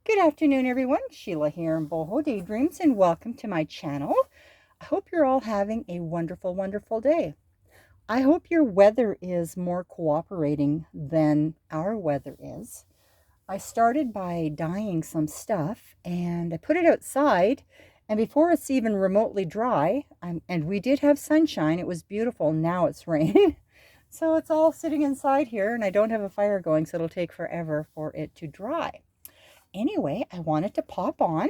Good afternoon, everyone. Sheila here in Boho Daydreams, and welcome to my channel. I hope you're all having a wonderful, wonderful day. I hope your weather is more cooperating than our weather is. I started by dyeing some stuff, and I put it outside, and before it's even remotely dry, and we did have sunshine, it was beautiful. Now it's raining. So it's all sitting inside here, and I don't have a fire going, so it'll take forever for it to dry. Anyway, I wanted to pop on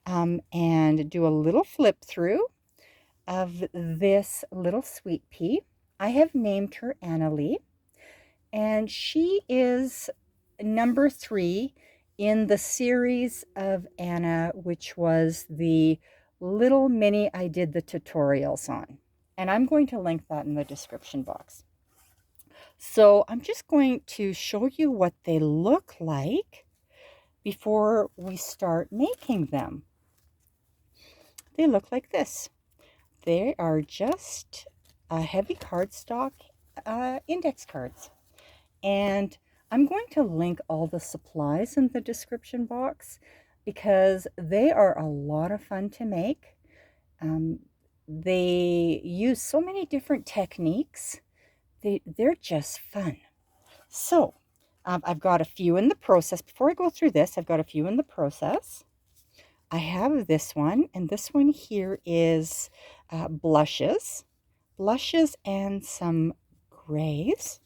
and do a little flip through of this little sweet pea. I have named her Analis, and she is number 3 in the series of Anna, which was the little mini I did the tutorials on. And I'm going to link that in the description box. So I'm just going to show you what they look like before we start making them. They look like this. They are just heavy cardstock index cards. And I'm going to link all the supplies in the description box because they are a lot of fun to make. They use so many different techniques. They're just fun. So I've got a few in the process. Before I go through this, I've got a few in the process. I have this one, and this one here is blushes and some grays.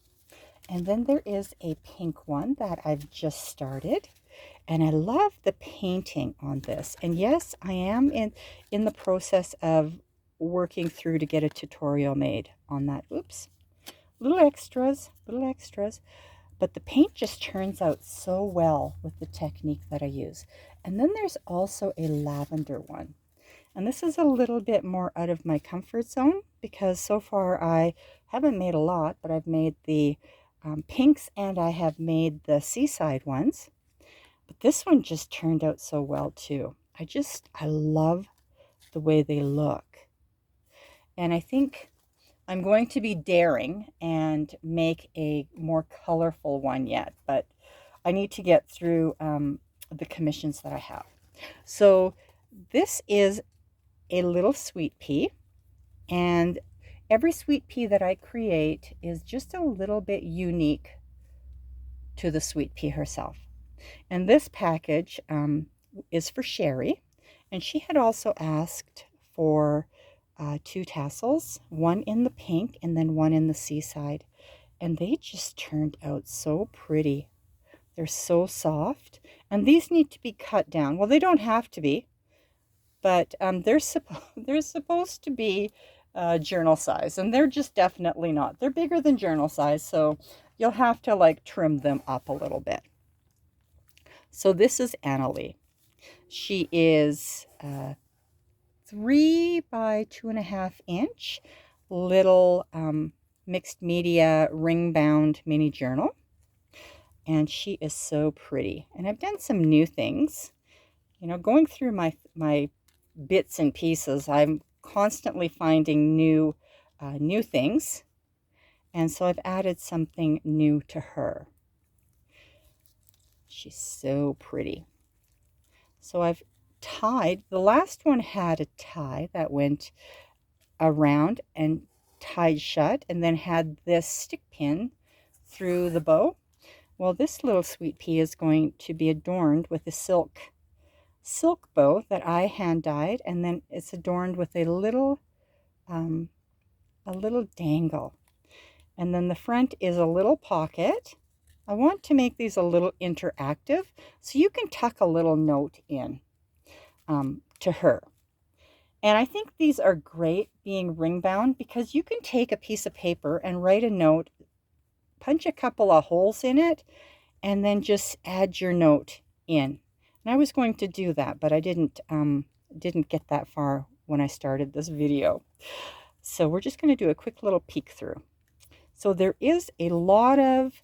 And then there is a pink one that I've just started. And I love the painting on this. And yes, I am in the process of working through to get a tutorial made on that. Oops. Little extras. But the paint just turns out so well with the technique that I use. And then there's also a lavender one. And this is a little bit more out of my comfort zone because so far I haven't made a lot, but I've made the pinks and I have made the seaside ones. But this one just turned out so well too. I love the way they look. And I think I'm going to be daring and make a more colorful one yet, but I need to get through the commissions that I have. So this is a little sweet pea, and every sweet pea that I create is just a little bit unique to the sweet pea herself. And this package is for Sherry, and she had also asked for 2 tassels, one in the pink and then one in the seaside. And they just turned out so pretty. They're so soft. And these need to be cut down. Well, they don't have to be, but they're supposed to be journal size. And they're just definitely not. They're bigger than journal size, so you'll have to like trim them up a little bit. So this is Analis. She is 3 by 2.5 inch little mixed media ring bound mini journal, and she is so pretty. And I've done some new things, you know, going through my bits and pieces. I'm constantly finding new things, and so I've added something new to her. She's so pretty. So I've tied, the last one had a tie that went around and tied shut and then had this stick pin through the bow. Well, this little sweet pea is going to be adorned with a silk bow that I hand dyed, and then it's adorned with a little dangle. And then the front is a little pocket. I want to make these a little interactive, so you can tuck a little note in to her. And I think these are great being ring bound because you can take a piece of paper and write a note, punch a couple of holes in it, and then just add your note in. And I was going to do that, but I didn't get that far when I started this video. So we're just going to do a quick little peek through. So there is a lot of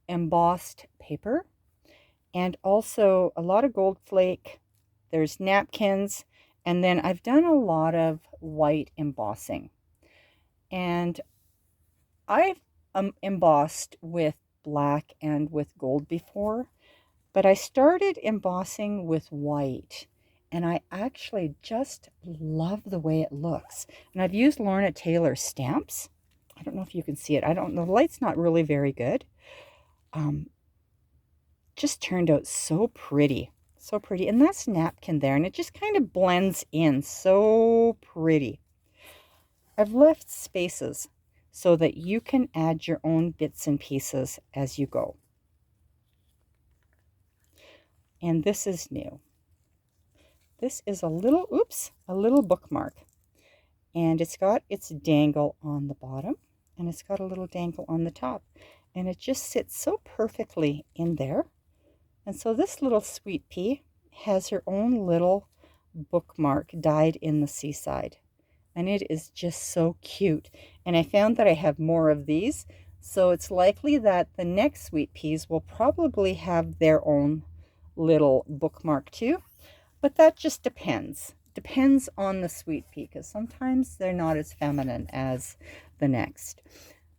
embossed paper, and also a lot of gold flake. There's napkins, and then I've done a lot of white embossing. And I've embossed with black and with gold before, but I started embossing with white, and I actually just love the way it looks. And I've used Lorna Taylor stamps. I don't know if you can see it. I don't know. The light's not really very good. Just turned out so pretty. So pretty. And that's napkin there, and it just kind of blends in. So pretty. I've left spaces so that you can add your own bits and pieces as you go. And this is new. This is a little, a little bookmark. And it's got its dangle on the bottom, and it's got a little dangle on the top. And it just sits so perfectly in there. And so this little Sweet Pea has her own little bookmark dyed in the seaside. And it is just so cute. And I found that I have more of these. So it's likely that the next Sweet Peas will probably have their own little bookmark too. But that just depends. Depends on the Sweet Pea, because sometimes they're not as feminine as the next.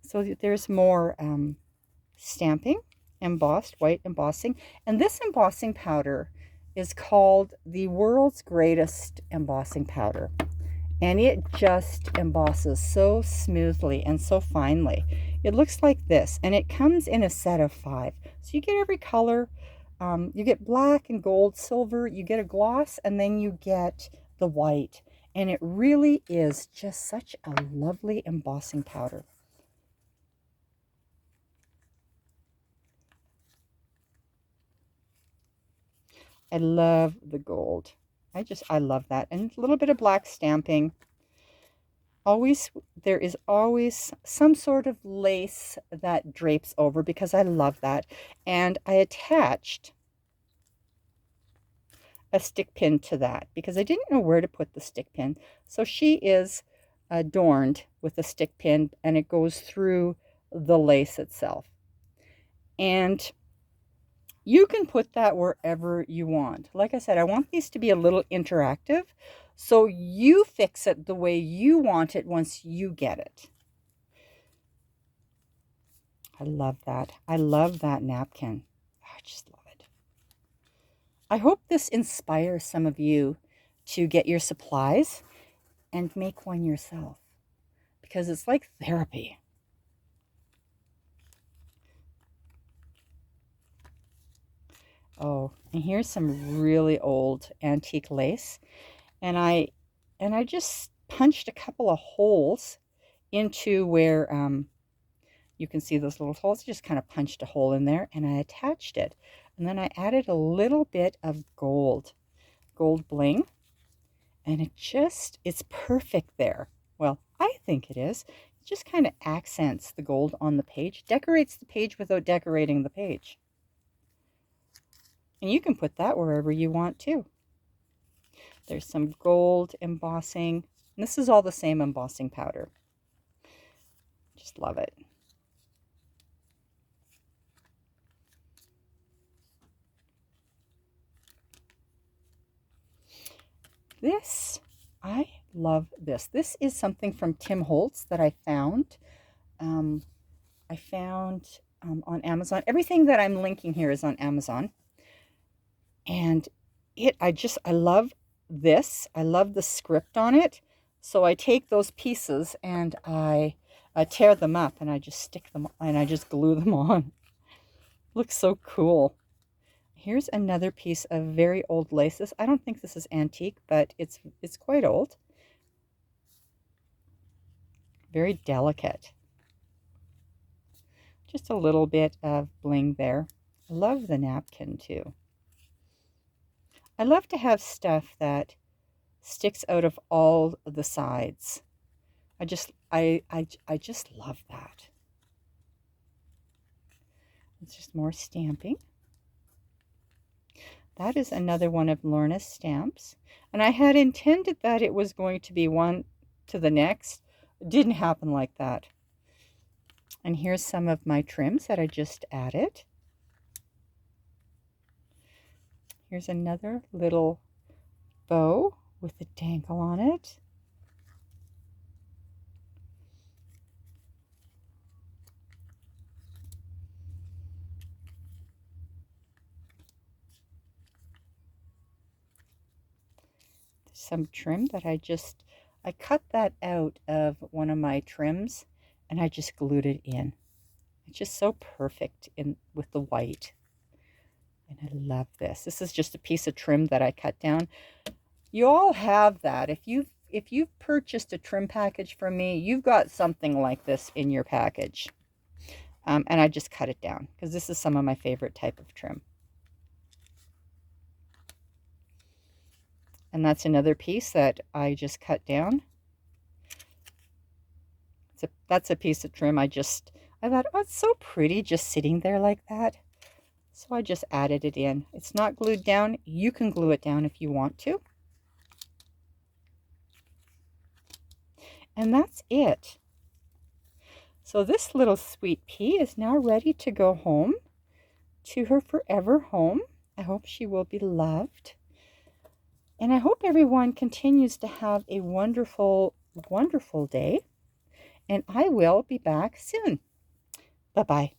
So there's more stamping, embossed, white embossing. And this embossing powder is called the world's greatest embossing powder. And it just embosses so smoothly and so finely. It looks like this, and it comes in a set of 5. So you get every color. You get black and gold, silver, you get a gloss, and then you get the white. And it really is just such a lovely embossing powder. I love the gold. I love that. And a little bit of black stamping. There is always some sort of lace that drapes over, because I love that. And I attached a stick pin to that because I didn't know where to put the stick pin. So she is adorned with a stick pin, and it goes through the lace itself. And you can put that wherever you want. Like I said, I want these to be a little interactive, so you fix it the way you want it once you get it. I love that. I love that napkin. I just love it. I hope this inspires some of you to get your supplies and make one yourself, because it's like therapy. Oh, and here's some really old antique lace. And I just punched a couple of holes into where you can see those little holes. Just kind of punched a hole in there, and I attached it. And then I added a little bit of gold bling, and it's perfect there. Well, I think it is. It just kind of accents the gold on the page, decorates the page without decorating the page. And you can put that wherever you want too. There's some gold embossing. And this is all the same embossing powder. Just love it. I love this. This is something from Tim Holtz that I found. On Amazon. Everything that I'm linking here is on Amazon. And I love this. I love the script on it. So I take those pieces and I tear them up, and I just stick them and I just glue them on. Looks so cool. Here's another piece of very old laces. I don't think this is antique, but it's quite old. Very delicate. Just a little bit of bling there. I love the napkin too. I love to have stuff that sticks out of all the sides. I just love that. It's just more stamping. That is another one of Lorna's stamps. And I had intended that it was going to be one to the next. It didn't happen like that. And here's some of my trims that I just added. Here's another little bow with a dangle on it. some trim that I cut that out of one of my trims and I just glued it in. It's just so perfect with the white. And I love this. This is just a piece of trim that I cut down. You all have that. If you've purchased a trim package from me, you've got something like this in your package. And I just cut it down because this is some of my favorite type of trim. And that's another piece that I just cut down. That's a piece of trim I thought, oh, it's so pretty just sitting there like that. So I just added it in. It's not glued down. You can glue it down if you want to. And that's it. So this little sweet pea is now ready to go home to her forever home. I hope she will be loved. And I hope everyone continues to have a wonderful, wonderful day. And I will be back soon. Bye-bye.